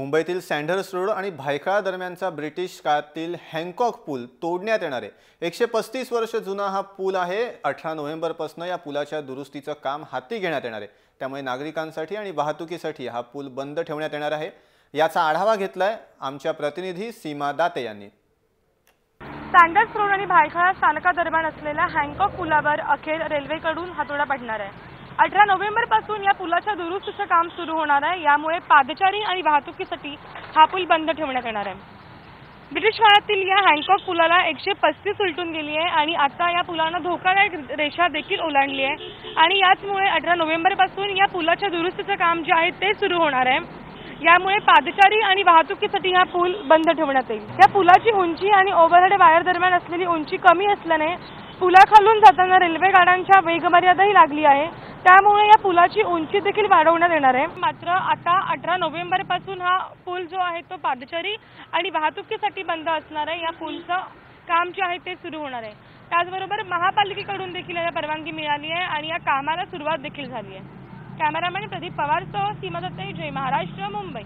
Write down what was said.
मुंबईतील Sanders road आणि भायखळा दरम्यानचा ब्रिटिश काळातील हँकॉक पूल तोडण्यात येणार आहे। 135 वर्ष जुना हा पूल आहे। 18 नोव्हेंबरपासून या पुलाच्या दुरुस्तीचं काम हाती घेण्यात येणार आहे। त्यामुळे नागरिकांसाठी आणि वाहतुकीसाठी हा पूल बंद ठेवण्यात येणार आहे। याचा आढावा घेतलाय आमच्या प्रतिनिधी सीमा दाते यांनी। सँडर्स रोड आणि भायखळा स्थानकादरम्यान असलेल्या हँकॉक पुलावर अखेर रेल्वेकडून हातोडा पडणार आहे। 18 नोव्हेंबरपासून या पुलाच्या दुरुस्तीचं काम सुरू होणार आहे। यामुळे पादचारी आणि वाहतुकीसाठी हा पूल बंद ठेवण्यात येणार आहे। ब्रिटिश काळातील या हँकॉक पुलाला 135 उलटून गेली आहे आणि आता या पुलानं धोकादायक रेषा देखील ओलांडली आहे आणि याचमुळे 18 नोव्हेंबरपासून या पुलाच्या दुरुस्तीचं काम जे आहे ते सुरू होणार आहे। यामुळे पादचारी आणि वाहतुकीसाठी हा पूल बंद ठेवण्यात येईल। या पुलाची उंची आणि ओव्हरहेड वायर दरम्यान असलेली उंची कमी असल्याने पुलाखालून जाताना रेल्वे गाड्यांच्या वेगमर्यादाही लागली आहे। त्यामुळे या पुलाची उंची देखील वाढवण्यात येणार आहे। मात्र आता 18 नोव्हेंबरपासून हा पूल जो आहे तो पादचारी आणि वाहतुकीसाठी बंद असणार आहे। या पूलचं काम जे आहे ते सुरू होणार आहे। त्याचबरोबर महापालिकेकडून देखील याला परवानगी मिळाली आहे आणि या कामाला सुरुवात देखील झाली आहे। कॅमेरामॅन प्रदीप पवारसह सीमा दत्ते, जय महाराष्ट्र, मुंबई।